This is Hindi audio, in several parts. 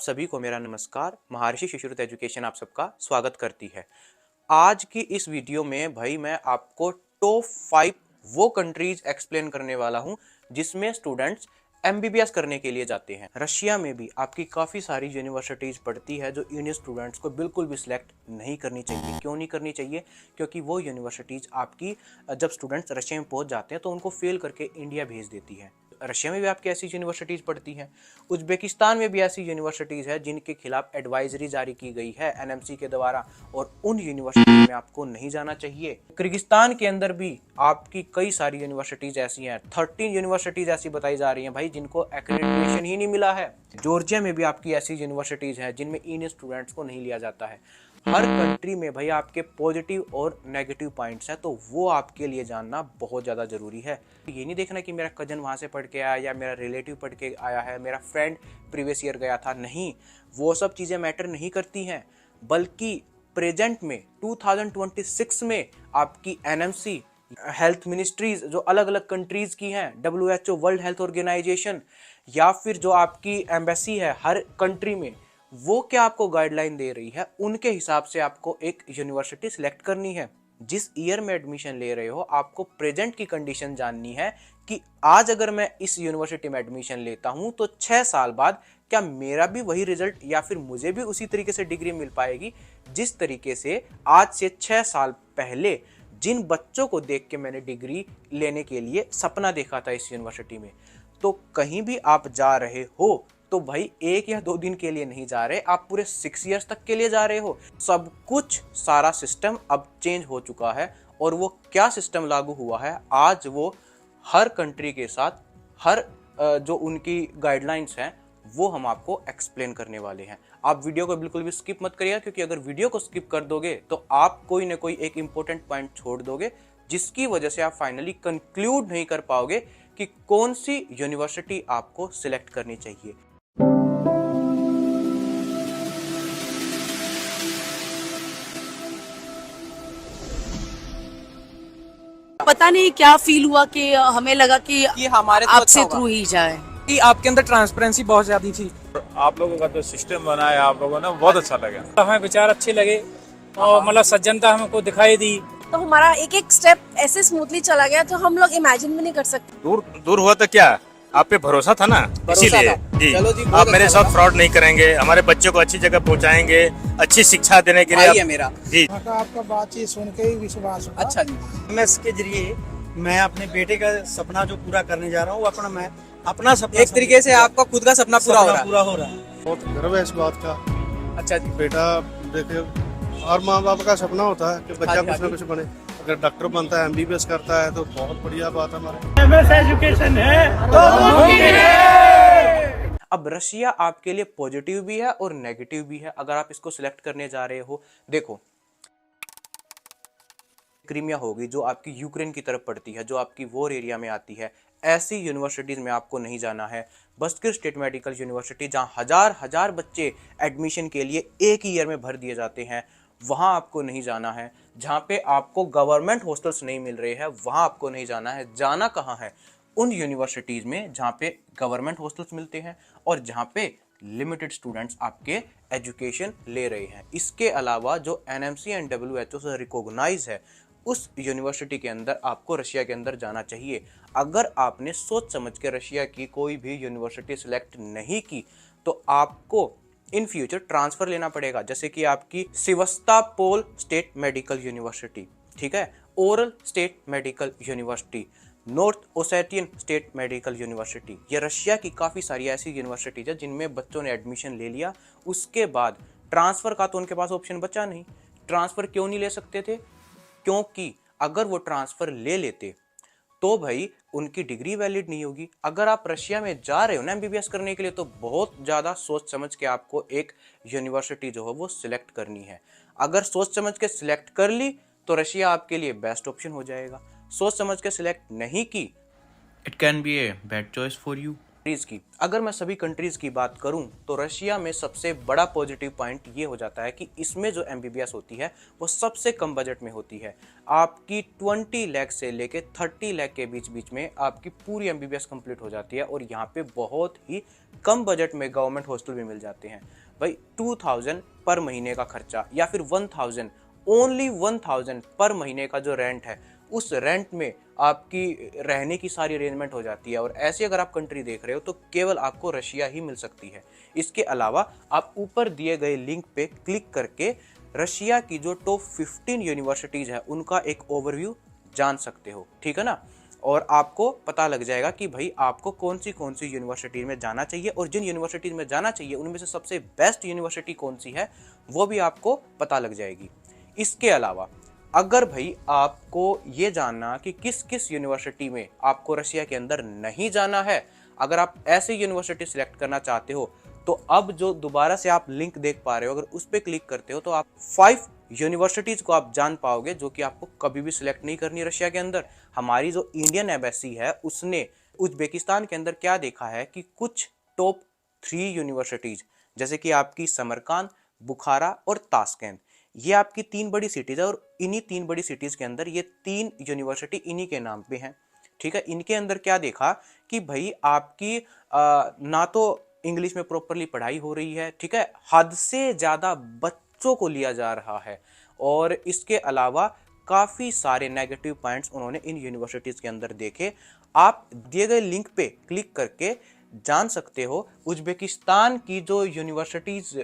सभी को मेरा नमस्कार। महर्षि शिशुरुत एजुकेशन आप सबका स्वागत करती है। आज की इस वीडियो में भाई मैं आपको टॉप 5 वो कंट्रीज एक्सप्लेन करने वाला हूं जिसमें स्टूडेंट्स एमबीबीएस करने के लिए जाते हैं। रशिया में भी आपकी काफ़ी सारी यूनिवर्सिटीज़ पढ़ती है जो इंडियन स्टूडेंट्स को बिल्कुल भी सिलेक्ट नहीं करनी चाहिए। क्यों नहीं करनी चाहिए? क्योंकि वो यूनिवर्सिटीज़ आपकी जब स्टूडेंट्स रशिया में पहुंच जाते हैं तो उनको फेल करके इंडिया भेज देती है। रशिया में भी आपकी ऐसी यूनिवर्सिटीज़ पढ़ती हैं। उज्बेकिस्तान में भी ऐसी यूनिवर्सिटीज़ है जिनके खिलाफ एडवाइजरी जारी की गई है एनएमसी के द्वारा, और उन यूनिवर्सिटीज़ में आपको नहीं जाना चाहिए। किर्गिस्तान के अंदर भी आपकी कई सारी यूनिवर्सिटीज़ ऐसी हैं, 13 यूनिवर्सिटीज़ ऐसी बताई जा रही हैं भाई जिनको एक्रेडिटेशन ही नहीं मिला है। जॉर्जिया में भी आपकी ऐसी यूनिवर्सिटीज़ हैं जिनमें इंडियन स्टूडेंट्स को नहीं लिया जाता है। हर कंट्री में भाई आपके पॉजिटिव और नेगेटिव पॉइंट्स हैं, तो वो आपके लिए जानना बहुत ज़्यादा ज़रूरी है। ये नहीं देखना कि मेरा कजन वहाँ से पढ़ के आया या मेरा रिलेटिव पढ़ के आया है, मेरा फ्रेंड प्रीवियस ईयर गया था। नहीं, वो सब चीज़ें मैटर नहीं करती हैं, बल्कि प्रेजेंट में 2026 में आपकी एनएमसी हेल्थ मिनिस्ट्रीज जो अलग अलग कंट्रीज़ की हैं, WHO वर्ल्ड हेल्थ ऑर्गेनाइजेशन, या फिर जो आपकी एम्बेसी है हर कंट्री में, वो क्या आपको गाइडलाइन दे रही है, उनके हिसाब से आपको एक यूनिवर्सिटी सिलेक्ट करनी है। जिस ईयर में एडमिशन ले रहे हो आपको प्रेजेंट की कंडीशन जाननी है कि आज अगर मैं इस यूनिवर्सिटी में एडमिशन लेता हूं तो 6 साल बाद क्या मेरा भी वही रिजल्ट या फिर मुझे भी उसी तरीके से डिग्री मिल पाएगी जिस तरीके से आज से 6 साल पहले जिन बच्चों को देख के मैंने डिग्री लेने के लिए सपना देखा था इस यूनिवर्सिटी में। तो कहीं भी आप जा रहे हो तो भाई 1 या 2 दिन के लिए नहीं जा रहे, आप पूरे 6 इयर्स तक के लिए जा रहे हो। सब कुछ सारा सिस्टम अब चेंज हो चुका है, और वो क्या सिस्टम लागू हुआ है आज वो हर कंट्री के साथ हर जो उनकी गाइडलाइंस हैं वो हम आपको एक्सप्लेन करने वाले हैं। आप वीडियो को बिल्कुल भी स्किप मत करिएगा, क्योंकि अगर वीडियो को स्किप कर दोगे तो आप कोई ना कोई एक इंपॉर्टेंट पॉइंट छोड़ दोगे, जिसकी वजह से आप फाइनली कंक्लूड नहीं कर पाओगे कि कौन सी यूनिवर्सिटी आपको सिलेक्ट करनी चाहिए। पता नहीं क्या फील हुआ कि हमें लगा कि हमारे आपसे थ्रू ही जाए। कि आपके अंदर ट्रांसपेरेंसी बहुत ज्यादा थी। आप लोगों का जो सिस्टम बनाया आप लोगों ने बहुत अच्छा लगा। हमें विचार अच्छे लगे और मतलब सज्जनता हमको दिखाई दी। तो हमारा एक एक स्टेप ऐसे स्मूथली चला गया तो हम लोग इमेजिन भी नहीं कर सकते। दूर हुआ तो क्या, आप पे भरोसा था ना, इसीलिए जी। चलो जी, आप मेरे साथ फ्रॉड नहीं करेंगे, हमारे बच्चों को अच्छी जगह पहुंचाएंगे, अच्छी शिक्षा देने के लिए मेरा जी। आपका बातचीत सुन के ही विश्वास हुआ। अच्छा जी, एमएस के जरिए मैं अपने बेटे का सपना जो पूरा करने जा रहा हूँ, अपना सपना एक तरीके से आपका खुद का सपना पूरा हो रहा है। बहुत गर्व है इस बात का। अच्छा जी, बेटा देखे, और माँ बाप का सपना होता है कि बच्चा कुछ ना कुछ बने। अगर डॉक्टर बनता है, एमबीबीएस करता है तो बहुत बढ़िया बात है हमारे। एमएस एजुकेशन है तो मुमकिन है। अब रशिया आपके लिए पॉजिटिव भी है और नेगेटिव भी है अगर आप इसको सिलेक्ट करने जा रहे हो। देखो, क्रीमिया होगी जो आपकी यूक्रेन की तरफ पड़ती है, जो आपकी वॉर एरिया में आती है, ऐसी यूनिवर्सिटीज़ में आपको नहीं जाना है। बस्किर स्टेट मेडिकल यूनिवर्सिटी, जहाँ हजार हजार बच्चे एडमिशन के लिए एक ही ईयर में भर दिए जाते हैं, वहाँ आपको नहीं जाना है। जहाँ पे आपको गवर्नमेंट हॉस्टल्स नहीं मिल रहे हैं वहाँ आपको नहीं जाना है। जाना कहाँ है? उन यूनिवर्सिटीज़ में जहाँ पे गवर्नमेंट हॉस्टल्स मिलते हैं और जहाँ पे लिमिटेड स्टूडेंट्स आपके एजुकेशन ले रहे हैं। इसके अलावा जो एनएमसी एंड WHO से रिकॉग्नाइज है, उस यूनिवर्सिटी के अंदर आपको रशिया के अंदर जाना चाहिए। अगर आपने सोच समझ के रशिया की कोई भी यूनिवर्सिटी सिलेक्ट नहीं की तो आपको इन फ्यूचर ट्रांसफ़र लेना पड़ेगा, जैसे कि आपकी सिवस्तापोल स्टेट मेडिकल यूनिवर्सिटी, ठीक है, Orel state medical university, north Ossetian state medical university. ये रशिया की काफ़ी सारी ऐसी यूनिवर्सिटीज है जिनमें बच्चों ने एडमिशन ले लिया, उसके बाद ट्रांसफ़र का तो उनके पास ऑप्शन बचा नहीं। ट्रांसफ़र क्यों नहीं ले सकते थे? क्योंकि अगर वो ट्रांसफ़र ले लेते तो भाई उनकी डिग्री वैलिड नहीं होगी। अगर आप रशिया में जा रहे हो ना एमबीबीएस करने के लिए, तो बहुत ज़्यादा सोच समझ के आपको एक यूनिवर्सिटी जो है वो सिलेक्ट करनी है। अगर सोच समझ के सिलेक्ट कर ली तो रशिया आपके लिए बेस्ट ऑप्शन हो जाएगा। सोच समझ के सिलेक्ट नहीं की, it can be a bad choice for you. Countries की, अगर मैं सभी कंट्रीज की बात करूं तो रशिया में सबसे बड़ा पॉजिटिव पॉइंट ये हो जाता है कि इसमें जो एमबीबीएस होती है वो सबसे कम बजट में होती है। आपकी 20 लाख से लेके 30 लाख के बीच बीच में आपकी पूरी एमबीबीएस कंप्लीट हो जाती है। और यहाँ पे बहुत ही कम बजट में गवर्नमेंट हॉस्टल भी मिल जाते हैं। भाई 2000 पर महीने का खर्चा या फिर 1000, ओनली 1000 पर महीने का जो रेंट है, उस रेंट में आपकी रहने की सारी अरेंजमेंट हो जाती है। और ऐसे अगर आप कंट्री देख रहे हो तो केवल आपको रशिया ही मिल सकती है। इसके अलावा आप ऊपर दिए गए लिंक पे क्लिक करके रशिया की जो टॉप 15 यूनिवर्सिटीज़ है उनका एक ओवरव्यू जान सकते हो, ठीक है ना। और आपको पता लग जाएगा कि भाई आपको कौन सी यूनिवर्सिटी में जाना चाहिए, और जिन यूनिवर्सिटीज़ में जाना चाहिए उनमें से सबसे बेस्ट यूनिवर्सिटी कौन सी है वो भी आपको पता लग जाएगी। इसके अलावा अगर भाई आपको ये जानना कि किस किस यूनिवर्सिटी में आपको रशिया के अंदर नहीं जाना है, अगर आप ऐसी यूनिवर्सिटी सिलेक्ट करना चाहते हो तो अब जो दोबारा से आप लिंक देख पा रहे हो, अगर उस पर क्लिक करते हो तो आप 5 यूनिवर्सिटीज़ को आप जान पाओगे जो कि आपको कभी भी सिलेक्ट नहीं करनी रशिया के अंदर। हमारी जो इंडियन एम्बेसी है उसने उज्बेकिस्तान के अंदर क्या देखा है कि कुछ टॉप 3 यूनिवर्सिटीज़ जैसे कि आपकी समरकांद, बुखारा और ताशकंद, ये आपकी 3 बड़ी सिटीज़ है। और इन्हीं 3 बड़ी सिटीज़ के अंदर ये 3 यूनिवर्सिटी इन्हीं के नाम पे हैं, ठीक है। इनके अंदर क्या देखा कि भाई आपकी ना तो इंग्लिश में प्रॉपरली पढ़ाई हो रही है, ठीक है, हद से ज़्यादा बच्चों को लिया जा रहा है। और इसके अलावा काफ़ी सारे नेगेटिव पॉइंट्स उन्होंने इन यूनिवर्सिटीज़ के अंदर देखे। आप दिए गए लिंक पे क्लिक करके जान सकते हो उज्बेकिस्तान की जो यूनिवर्सिटीज़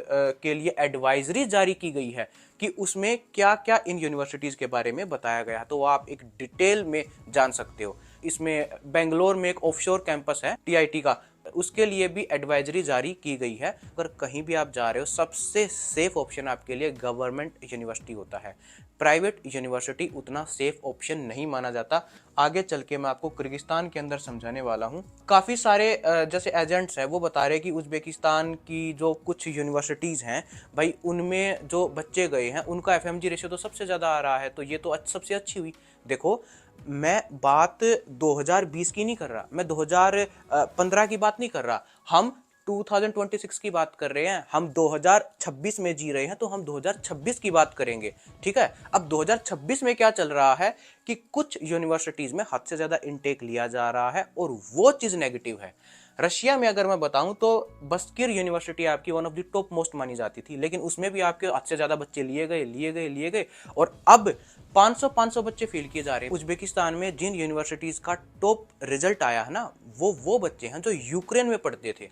के लिए एडवाइजरी जारी की गई है कि उसमें क्या क्या इन यूनिवर्सिटीज़ के बारे में बताया गया है, तो वो आप एक डिटेल में जान सकते हो। इसमें बेंगलोर में एक ऑफशोर कैंपस है टीआईटी का, उसके लिए भी एडवाइजरी जारी की गई है। अगर कहीं भी आप जा रहे हो सबसे सेफ ऑप्शन आपके लिए गवर्नमेंट यूनिवर्सिटी होता है। प्राइवेट यूनिवर्सिटी उतना सेफ ऑप्शन नहीं माना जाता। आगे चल के मैं आपको किर्गिस्तान के अंदर समझाने वाला हूँ। काफ़ी सारे जैसे एजेंट्स हैं वो बता रहे हैं कि उज्बेकिस्तान की जो कुछ यूनिवर्सिटीज़ हैं भाई उनमें जो बच्चे गए हैं उनका एफएमजी रेशियो तो सबसे ज़्यादा आ रहा है, तो ये तो सबसे अच्छी हुई। देखो मैं बात 2020 की नहीं कर रहा, मैं 2015 की बात नहीं कर रहा, हम 2026 की बात कर रहे हैं, हम 2026 में जी रहे हैं तो हम 2026 की बात करेंगे, ठीक है। अब 2026 में क्या चल रहा है कि कुछ यूनिवर्सिटीज़ में हद से ज़्यादा इनटेक लिया जा रहा है और वो चीज़ नेगेटिव है। रशिया में अगर मैं बताऊं तो बस्किर यूनिवर्सिटी आपकी one of the top most मानी जाती थी, लेकिन उसमें भी आपके हद से ज़्यादा बच्चे लिए गए और अब 500 बच्चे फेल किए जा रहे हैं। उज्बेकिस्तान में जिन यूनिवर्सिटीज़ का टॉप रिजल्ट आया है ना, वो बच्चे हैं जो यूक्रेन में पढ़ते थे।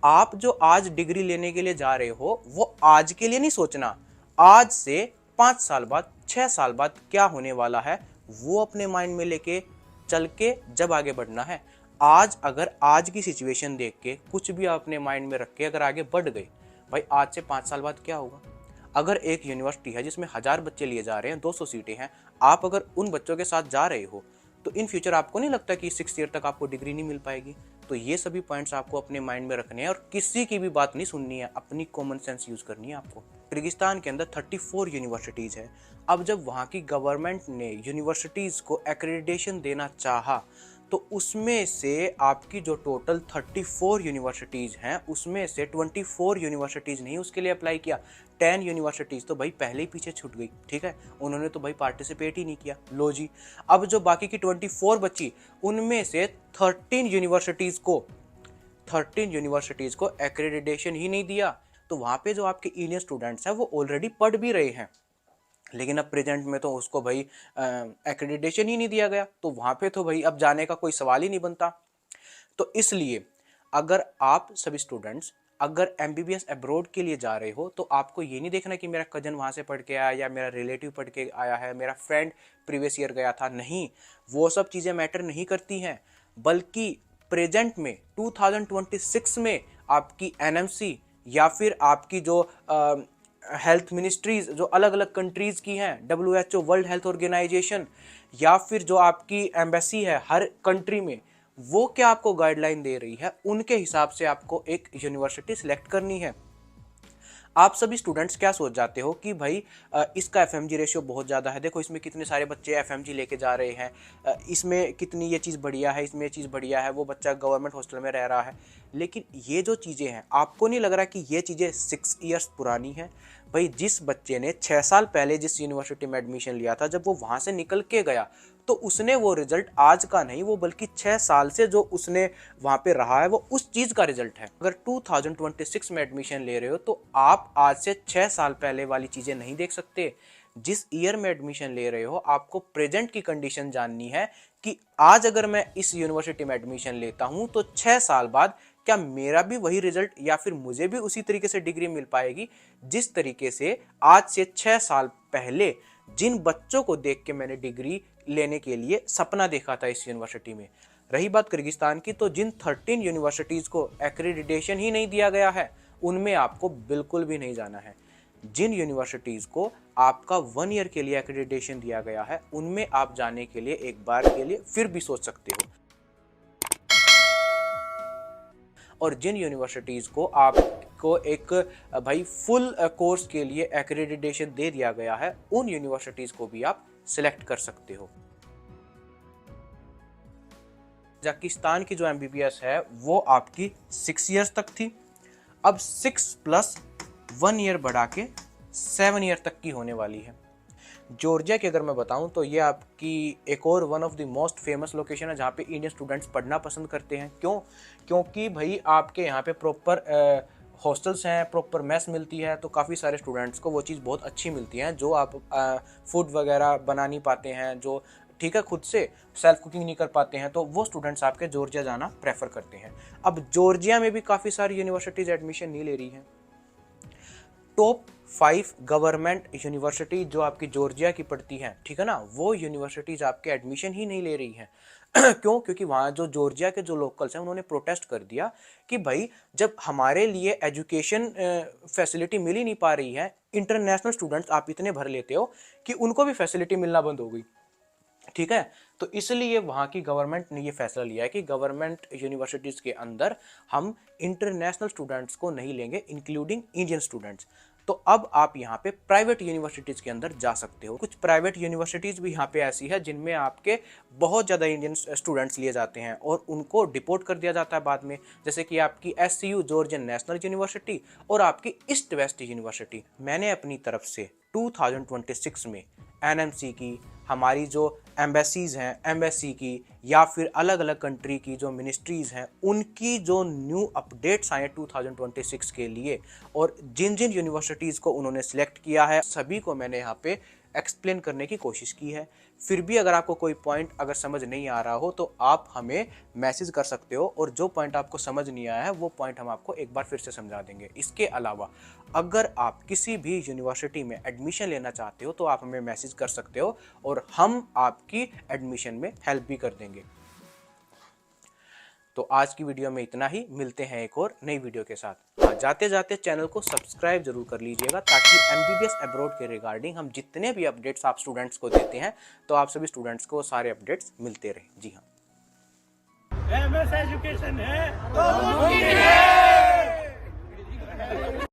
आप जो आज डिग्री लेने के लिए जा रहे हो वो आज के लिए नहीं सोचना, आज से 5 साल बाद 6 साल बाद क्या होने वाला है वो अपने माइंड में लेके चल के जब आगे बढ़ना है। आज अगर आज की सिचुएशन देख के कुछ भी आप अपने माइंड में रख के अगर आगे बढ़ गए, भाई आज से 5 साल बाद क्या होगा। अगर एक यूनिवर्सिटी है जिसमें 1000 बच्चे लिए जा रहे हैं, 200 सीटें हैं, आप अगर उन बच्चों के साथ जा रहे हो तो इन फ्यूचर आपको नहीं लगता कि 6 ईयर तक आपको डिग्री नहीं मिल पाएगी। तो ये सभी पॉइंट्स आपको अपने माइंड में रखने हैं और किसी की भी बात नहीं सुननी है, अपनी कॉमन सेंस यूज़ करनी है आपको। किर्गिस्तान के अंदर 34 यूनिवर्सिटीज़ है। अब जब वहाँ की गवर्नमेंट ने यूनिवर्सिटीज़ को एक्रेडिटेशन देना चाहा तो उसमें से आपकी जो टोटल 34 यूनिवर्सिटीज़ हैं उसमें से 24 यूनिवर्सिटीज़ नहीं उसके लिए अप्लाई किया, 10 यूनिवर्सिटीज़ तो भाई पहले ही पीछे छूट गई, ठीक है, उन्होंने तो भाई पार्टिसिपेट ही नहीं किया। लो जी, अब जो बाकी की 24 बची उनमें से 13 यूनिवर्सिटीज़ को एक्रेडिटेशन ही नहीं दिया। तो वहाँ पे जो आपके इंडियन स्टूडेंट्स हैं वो ऑलरेडी पढ़ भी रहे हैं, लेकिन अब प्रेजेंट में तो उसको भाई एक्रेडिटेशन ही नहीं दिया गया, तो वहाँ पे तो भाई अब जाने का कोई सवाल ही नहीं बनता। तो इसलिए अगर आप सभी स्टूडेंट्स अगर एमबीबीएस अब्रॉड के लिए जा रहे हो तो आपको ये नहीं देखना कि मेरा कजन वहाँ से पढ़ के आया या मेरा रिलेटिव पढ़ के आया है, मेरा फ्रेंड प्रीवियस ईयर गया था, नहीं, वो सब चीज़ें मैटर नहीं करती हैं। बल्कि प्रेजेंट में 2026 में आपकी एनएमसी या फिर आपकी जो हेल्थ मिनिस्ट्रीज जो अलग अलग कंट्रीज़ की हैं, WHO वर्ल्ड हेल्थ ऑर्गेनाइजेशन, या फिर जो आपकी एम्बेसी है हर कंट्री में, वो क्या आपको गाइडलाइन दे रही है उनके हिसाब से आपको एक यूनिवर्सिटी सिलेक्ट करनी है। आप सभी स्टूडेंट्स क्या सोच जाते हो कि भाई इसका एफएमजी रेशियो बहुत ज़्यादा है, देखो इसमें कितने सारे बच्चे एफएमजी लेके जा रहे हैं, इसमें कितनी ये चीज़ बढ़िया है, इसमें ये चीज़ बढ़िया है, वो बच्चा गवर्नमेंट हॉस्टल में रह रहा है। लेकिन ये जो चीज़ें हैं, आपको नहीं लग रहा कि ये चीज़ें 6 ईयर्स पुरानी हैं? भाई जिस बच्चे ने 6 साल पहले जिस यूनिवर्सिटी में एडमिशन लिया था, जब वो वहाँ से निकल के गया तो उसने वो रिजल्ट आज का नहीं, वो बल्कि 6 साल से जो उसने वहाँ पे रहा है वो उस चीज़ का रिजल्ट है। अगर 2026 में एडमिशन ले रहे हो तो आप आज से 6 साल पहले वाली चीज़ें नहीं देख सकते। जिस ईयर में एडमिशन ले रहे हो आपको प्रेजेंट की कंडीशन जाननी है कि आज अगर मैं इस यूनिवर्सिटी में एडमिशन लेता हूँ तो 6 साल बाद क्या मेरा भी वही रिजल्ट या फिर मुझे भी उसी तरीके से डिग्री मिल पाएगी जिस तरीके से आज से 6 साल पहले जिन बच्चों को देख के मैंने डिग्री लेने के लिए सपना देखा था इस यूनिवर्सिटी में। रही बात किर्गिस्तान की, तो जिन 13 यूनिवर्सिटीज़ को एक्रेडिटेशन ही नहीं दिया गया है उनमें आपको बिल्कुल भी नहीं जाना है। जिन यूनिवर्सिटीज़ को आपका 1 ईयर के लिए एक्रेडिटेशन दिया गया है उनमें आप जाने के लिए एक बार के लिए फिर भी सोच सकते हो। और जिन यूनिवर्सिटीज़ को आपको एक भाई फुल कोर्स के लिए एक्रेडिटेशन दे दिया गया है उन यूनिवर्सिटीज़ को भी आप सिलेक्ट कर सकते हो। कजाकिस्तान की जो एमबीबीएस है वो आपकी 6 ईयर्स तक थी, अब 6 + 1 ईयर बढ़ा के 7 ईयर तक की होने वाली है। जॉर्जिया की अगर मैं बताऊं तो ये आपकी एक और one of the most famous location है जहाँ पे इंडियन स्टूडेंट्स पढ़ना पसंद करते हैं। क्यों? क्योंकि भाई आपके यहाँ पे प्रॉपर हॉस्टल्स हैं, प्रॉपर मेस मिलती है, तो काफ़ी सारे स्टूडेंट्स को वो चीज़ बहुत अच्छी मिलती है जो आप फूड वगैरह बना नहीं पाते हैं, जो ठीक है खुद से सेल्फ कुकिंग नहीं कर पाते हैं, तो वो स्टूडेंट्स आपके जॉर्जिया जाना प्रेफर करते हैं। अब जॉर्जिया में भी काफ़ी सारी यूनिवर्सिटीज़ एडमिशन नहीं ले रही हैं। टॉप 5 गवर्नमेंट यूनिवर्सिटी जो आपकी जॉर्जिया की पड़ती हैं, ठीक है ना, वो यूनिवर्सिटीज़ आपके एडमिशन ही नहीं ले रही हैं। क्यों? क्योंकि वहाँ जो जॉर्जिया के जो लोकल्स हैं उन्होंने प्रोटेस्ट कर दिया कि भाई जब हमारे लिए एजुकेशन फैसिलिटी मिल ही नहीं पा रही है, इंटरनेशनल स्टूडेंट्स आप इतने भर लेते हो कि उनको भी फैसिलिटी मिलना बंद हो गई। ठीक है, तो इसलिए वहाँ की गवर्नमेंट ने ये फैसला लिया है कि गवर्नमेंट यूनिवर्सिटीज़ के अंदर हम इंटरनेशनल स्टूडेंट्स को नहीं लेंगे, इंक्लूडिंग इंडियन स्टूडेंट्स। तो अब आप यहाँ पे प्राइवेट यूनिवर्सिटीज़ के अंदर जा सकते हो। कुछ प्राइवेट यूनिवर्सिटीज़ भी यहाँ पे ऐसी है जिनमें आपके बहुत ज़्यादा इंडियन स्टूडेंट्स लिए जाते हैं और उनको डिपोर्ट कर दिया जाता है बाद में, जैसे कि आपकी SCU जॉर्जियन नेशनल यूनिवर्सिटी और आपकी ईस्ट वेस्ट यूनिवर्सिटी। मैंने अपनी तरफ से 2026 में NMC की, हमारी जो एम्बेसीज़ हैं एम्बेसी की, या फिर अलग अलग कंट्री की जो मिनिस्ट्रीज़ हैं उनकी जो न्यू अपडेट्स आए 2026 के लिए और जिन जिन यूनिवर्सिटीज़ को उन्होंने सिलेक्ट किया है सभी को मैंने यहाँ पे एक्सप्लेन करने की कोशिश की है। फिर भी अगर आपको कोई पॉइंट अगर समझ नहीं आ रहा हो तो आप हमें मैसेज कर सकते हो और जो पॉइंट आपको समझ नहीं आया है वो पॉइंट हम आपको एक बार फिर से समझा देंगे। इसके अलावा अगर आप किसी भी यूनिवर्सिटी में एडमिशन लेना चाहते हो तो आप हमें मैसेज कर सकते हो और हम आपकी एडमिशन में हेल्प भी कर देंगे। तो आज की वीडियो में इतना ही, मिलते हैं एक और नई वीडियो के साथ। हाँ, जाते जाते चैनल को सब्सक्राइब जरूर कर लीजिएगा ताकि MBBS अब्रॉड के रिगार्डिंग हम जितने भी अपडेट्स आप स्टूडेंट्स को देते हैं तो आप सभी स्टूडेंट्स को सारे अपडेट्स मिलते रहे। जी हाँ, MS एजुकेशन है तो मुमकिन है।